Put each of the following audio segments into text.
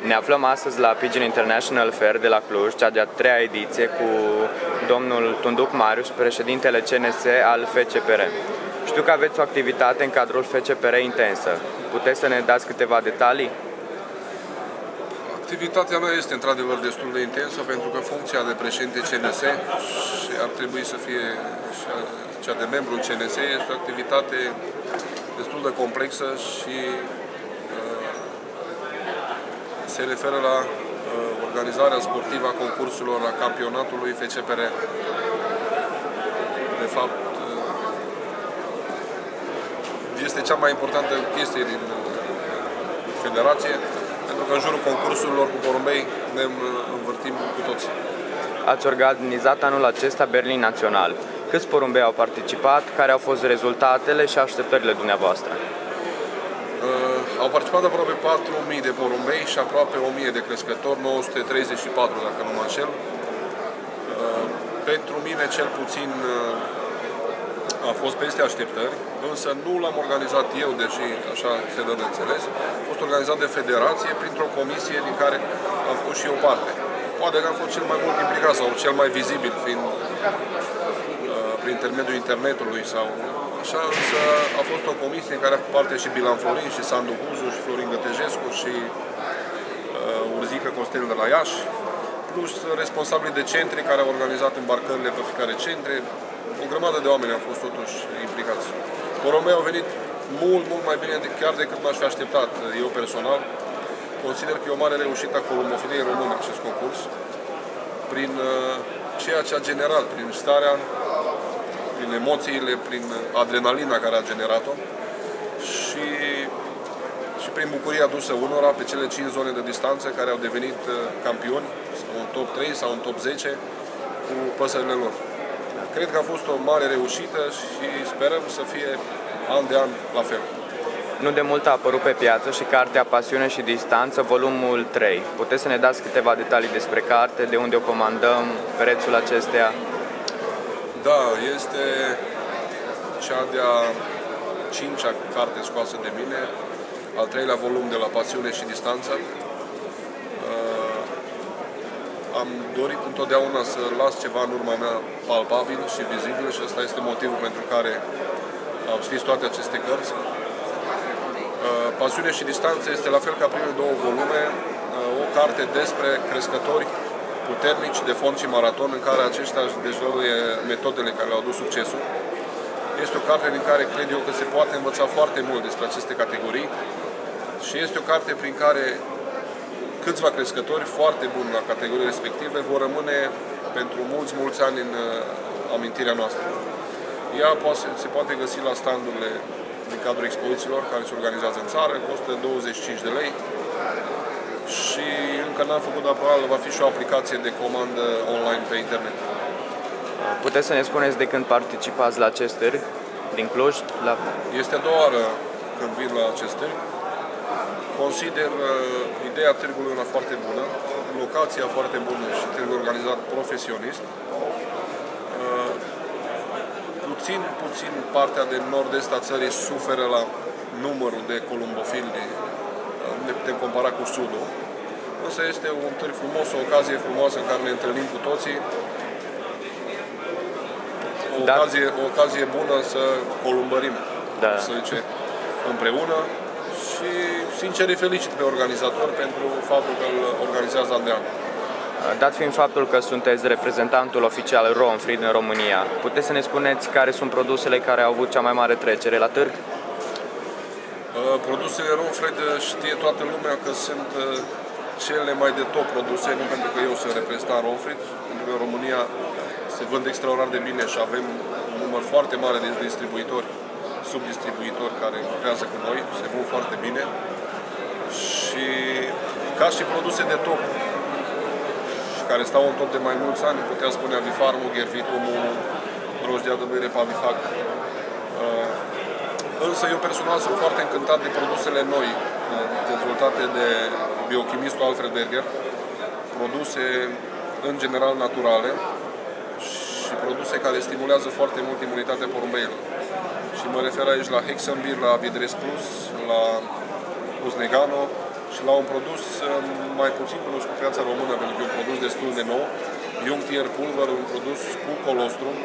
Ne aflăm astăzi la Pigeon International Fair de la Cluj, cea de-a treia ediție, cu domnul Tunduc Marius, președintele CNS al FCPR. Știu că aveți o activitate în cadrul FCPR intensă. Puteți să ne dați câteva detalii? Activitatea mea este într-adevăr destul de intensă, pentru că funcția de președinte CNS și ar trebui să fie cea de membru CNS este o activitate destul de complexă și se referă la organizarea sportivă a concursurilor, a campionatului FCPR. De fapt, este cea mai importantă chestie din federație, pentru că în jurul concursurilor cu porumbei ne învârtim cu toții. Ați organizat anul acesta Berlin Național. Câți porumbei au participat? Care au fost rezultatele și așteptările dumneavoastră? Au participat aproape 4.000 de porumbei și aproape 1.000 de crescători, 934 dacă nu mă înșel. Pentru mine cel puțin a fost peste așteptări, însă nu l-am organizat eu, deși așa se dă de înțeles. A fost organizat de federație printr-o comisie din care am făcut și eu parte. Poate că am fost cel mai mult implicat sau cel mai vizibil, fiind prin intermediul internetului sau așa, însă a fost o comisie în care a făcut parte și Bilan Florin, și Sandu Huzu, și Florin Gătejescu, și Urzică Costel de la Iași, plus responsabili de centre care au organizat îmbarcările pe fiecare centre. O grămadă de oameni au fost totuși implicați. Porumbei au venit mult mai bine chiar decât m-aș fi așteptat eu personal. Consider că e o mare reușită a columbofiliei române acest concurs, prin ceea ce a generat, prin starea, prin emoțiile, prin adrenalina care a generat-o și prin bucuria adusă unora pe cele 5 zone de distanță care au devenit campioni, sau în top 3 sau în top 10 cu păsările lor. Cred că a fost o mare reușită și sperăm să fie an de an la fel. Nu de mult a apărut pe piață și cartea Pasiune și Distanță, volumul 3. Puteți să ne dați câteva detalii despre carte, de unde o comandăm, prețul acesteia? Da, este cea de-a 5-a carte scoasă de mine, al 3-lea volum de la Pasiune și Distanță. Am dorit întotdeauna să las ceva în urma mea palpabil și vizibil și ăsta este motivul pentru care au scris toate aceste cărți. Pasiune și Distanță este, la fel ca primele două volume, o carte despre crescători puternici de fond și maraton, în care aceștia își dezvăluie metodele care le-au adus succesul. Este o carte din care cred eu că se poate învăța foarte mult despre aceste categorii și este o carte prin care câțiva crescători foarte buni la categorii respective vor rămâne pentru mulți ani în amintirea noastră. Ea se poate găsi la standurile din cadrul expozițiilor care se organizează în țară, costă 25 de lei și încă n-am făcut, dar probabil va fi și o aplicație de comandă online pe internet. Puteți să ne spuneți de când participați la acest târg din Cluj? Este a doua oară când vin la acest târg. Consider ideea târgului una foarte bună, locația foarte bună și târgul organizat profesionist. Puțin partea de nord-est a țării suferă la numărul de columbofili, ne putem compara cu sudul. Însă este un târg frumos, o ocazie frumoasă în care ne întâlnim cu toții. O ocazie bună să columbărim, să zice, împreună. Și sincer îi felicit pe organizator pentru faptul că îl organizează an de an. Dat fiind faptul că sunteți reprezentantul oficial Romfried în România, puteți să ne spuneți care sunt produsele care au avut cea mai mare trecere la târg? Produsele Romfried știe toată lumea că sunt cele mai de top produse, nu pentru că eu sunt reprezentant Romfried, pentru că în România se vând extraordinar de bine și avem un număr foarte mare de distribuitori, subdistribuitori care lucrează cu noi, se vând foarte bine și ca și produse de top care stau în top de mai mulți ani, putea spune Avifarmul, Ghervitumul, Drojdia de Bere, Pavifac. Însă eu personal sunt foarte încântat de produsele noi dezvoltate de biochimistul Alfred Berger, produse în general naturale și produse care stimulează foarte mult imunitatea porumbeilor. Și mă refer aici la Hexambir, la Vidres Plus, la Usnegano și la un produs mai puțin cunoscut pe piața română, pentru că e un produs destul de nou. Young Tier Pulver, un produs cu colostrum,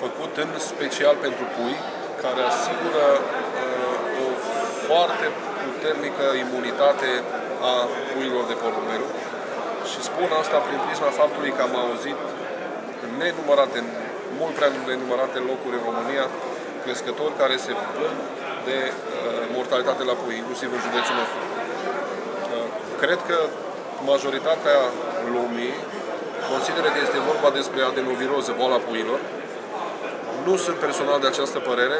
făcut în special pentru pui, care asigură o foarte puternică imunitate a puiilor de porumbel. Și spun asta prin prisma faptului că am auzit mult prea nenumărate locuri în România, crescători care se plâng de mortalitate la pui, inclusiv în județul nostru. Cred că majoritatea lumii consideră că este vorba despre adenoviroză, boala puiilor. Nu sunt personal de această părere.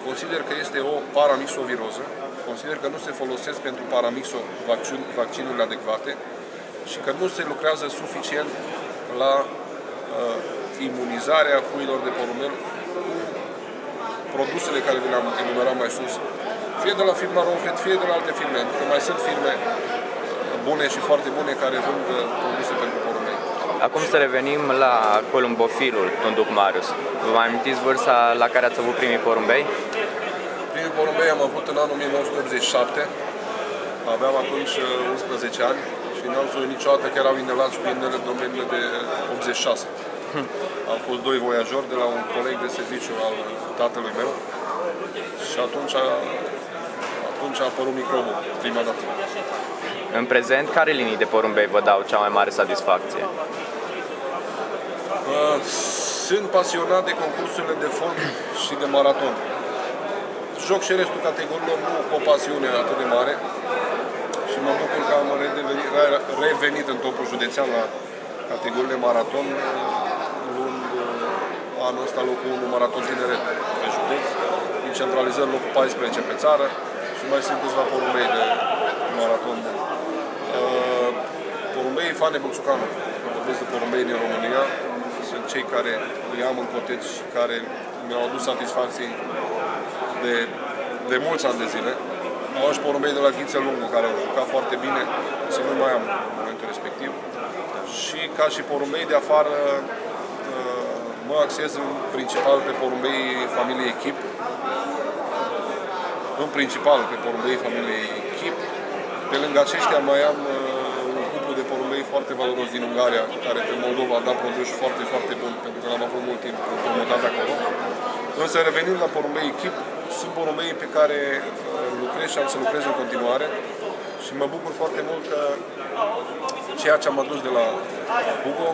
Consider că este o paramixoviroză. Consider că nu se folosesc pentru paramixo vaccinurile adecvate și că nu se lucrează suficient la imunizarea puiilor de porumbel cu produsele care vi le-am enumerat mai sus, fie de la firma Ronfet, fie de la alte firme, că mai sunt firme bune și foarte bune care vând produse pentru porumbei. Acum să revenim la columbofilul Tunduc Marius. Vă mai amintiți vârsta la care ați avut primii porumbei? Primii porumbei am avut în anul 1987. Aveam atunci 11 ani și n-am spus niciodată că erau inelați cu inele în domeniile de 86. Au fost doi voiajori de la un coleg de serviciu al tatălui meu și atunci a apărut microbul prima dată. În prezent, care linii de porumbei vă dau cea mai mare satisfacție? Sunt pasionat de concursurile de fond și de maraton. Joc și restul categoriilor nu cu o pasiune atât de mare și mă bucur că am revenit în topul județean la categoriile maraton, luând anul ăsta locul 1 maraton tineret pe județ, din centralizări locul 14 pe țară și mai sunt câțiva porumbei de maraton. Porumbeii Fane Buțucanu, vorbesc de porumbei din România, sunt cei care îi am în coteț și care mi-au adus satisfacții de mulți ani de zile. Au și porumbei de la Ghiță Lungă, care au jucat foarte bine, să nu mai am în momentul respectiv. Și ca și porumbei de afară, mă axez în principal pe porumbei familiei Chip. În principal pe porumbei familiei Chip. Pe lângă aceștia mai am un cuplu de porumbei foarte valoros din Ungaria, care pe Moldova a dat produși foarte, foarte buni, pentru că l-am avut mult timp promotat acolo. Însă revenind la porumbei Chip, sunt porumbei pe care lucrez și am să lucrez în continuare și mă bucur foarte mult că ceea ce am adus de la Hugo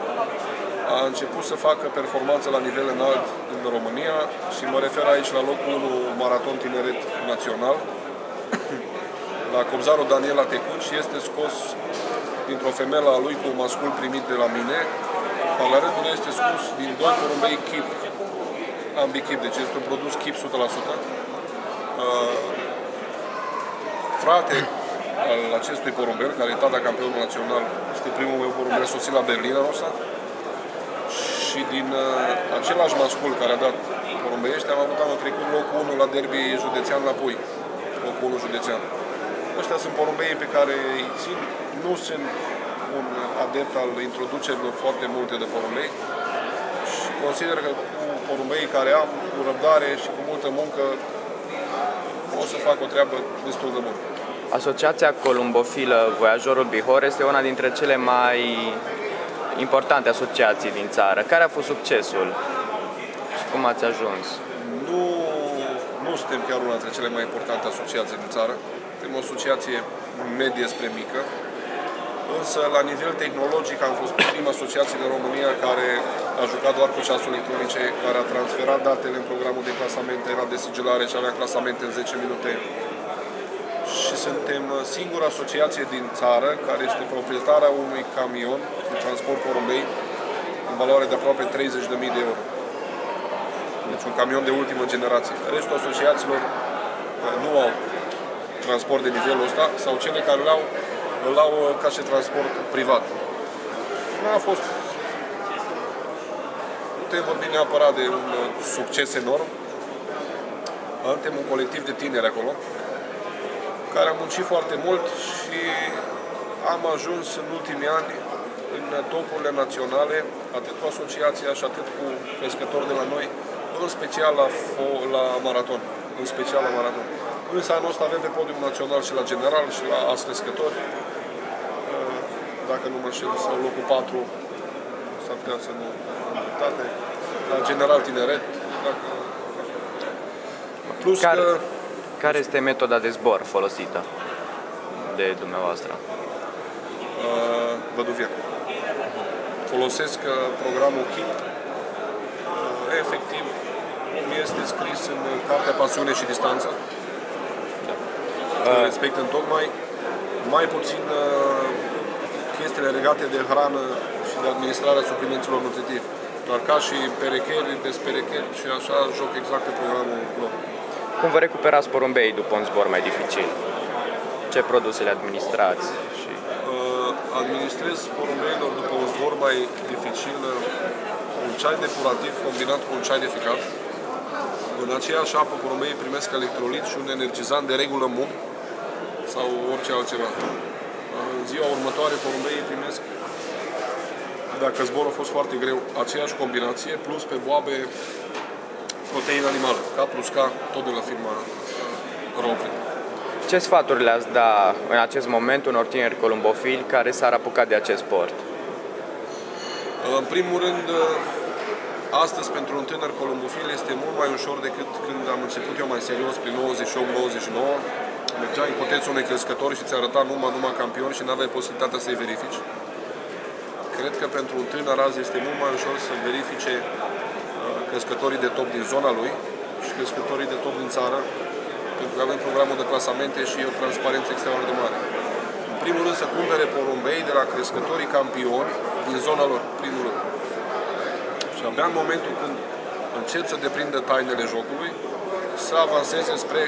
a început să facă performanță la nivel înalt în România și mă refer aici la locul 1 maraton tineret național. La Cobzarul Daniel a trecut și este scos dintr-o femelă a lui cu un mascul primit de la mine, dar la rândul este scos din doi porumbei Chip, ambii Chip, deci este un produs Chip 100%. Frate al acestui porumbel, care e tata campionul național, este primul meu porumbel sosit la Berlin anul ăsta. Și din același mascul care a dat porumbeiești, am avut anul trecut locul 1 la derby județean la Pui. Locul 1 județean. Ăștia sunt porumbei pe care îi țin. Nu sunt un adept al introducerilor foarte multe de porumbei. Și consider că cu porumbei care am, cu răbdare și cu multă muncă, o să fac o treabă destul de bună. Asociația columbofilă Voiajorul Bihor este una dintre cele mai importante asociații din țară. Care a fost succesul și cum ați ajuns? Nu suntem chiar una dintre cele mai importante asociații din țară. Suntem o asociație medie spre mică. Însă, la nivel tehnologic, am fost prima asociație din România care a jucat doar cu ceasuri electronice, care a transferat datele în programul de clasamente, era de sigilare și avea clasamente în 10 minute. Și suntem singura asociație din țară care este proprietara unui camion de transport porumbei în valoare de aproape 30.000 de euro. Deci un camion de ultimă generație. Restul asociațiilor nu au transport de nivelul ăsta sau cele care îl au ca și transport privat. Nu a fost... Nu putem vorbi neapărat de un succes enorm. Suntem un colectiv de tineri acolo, care am muncit foarte mult și am ajuns în ultimii ani în topurile naționale, atât cu asociația și atât cu crescători de la noi, în special la maraton. În special la maraton. Însă anul ăsta avem pe podium național și la general și la alți crescători. dacă nu mă înșel, sau locul 4, s-ar putea să nu am dreptate, la general tineret. Plus care este metoda de zbor folosită de dumneavoastră? Văduvian. Folosesc programul KIP, efectiv, cum este scris în cartea Pasiune și Distanță. Respect în tocmai, mai puțin chestiile legate de hrană și de administrarea suplimenților nutritivi. Doar ca și perecheri, desperecheri și așa joc exact pe programul lor. Cum vă recuperați porumbeii după un zbor mai dificil? Ce produse le administrați? Administrez porumbeilor după un zbor mai dificil un ceai depurativ combinat cu un ceai de ficat. În aceeași apă porumbeii primesc electrolit și un energizant de regulă mum sau orice altceva. În ziua următoare porumbeii primesc, dacă zborul a fost foarte greu, aceeași combinație plus pe boabe proteină animală, K plus K, tot de la firma Rovin. Ce sfaturi le-ați da în acest moment unor tineri columbofili care s-ar apuca de acest sport? În primul rând, astăzi pentru un tânăr columbofil este mult mai ușor decât când am început eu mai serios, prin 98-99. Mergeai în cotețul unui crescător și ți arăta numai campion și n-aveai posibilitatea să-i verifici. Cred că pentru un tânăr azi este mult mai ușor să verifice crescătorii de top din zona lui și crescătorii de top din țară, pentru că avem programul de clasamente și o transparență extraordinar de mare. În primul rând să cumpere porumbei de la crescătorii campioni din zona lor, primul rând. Și abia în momentul când încep să deprindă tainele jocului, să avanseze spre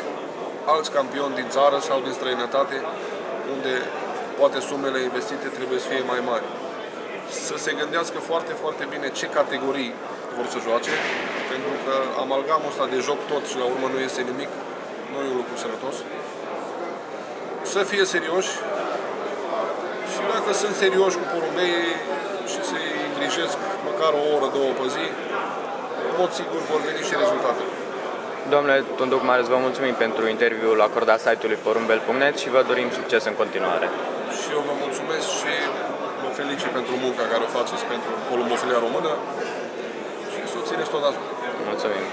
alți campioni din țară sau din străinătate, unde poate sumele investite trebuie să fie mai mari. Să se gândească foarte, foarte bine ce categorii vor să joace, pentru că amalgamul ăsta de joc tot și la urmă nu iese nimic, nu e un lucru sănătos. Să fie serioși și dacă sunt serioși cu porumbeii și să-i îngrijesc măcar o oră, două pe zi, în mod sigur vor veni și rezultate. Domnule Tunduc Marius, vă mulțumim pentru interviul acordat site-ului porumbel.net și vă dorim succes în continuare. Și eu vă mulțumesc și vă felicit pentru munca care o faceți pentru columbofilia română și să o țineți tot așa. Mulțumim!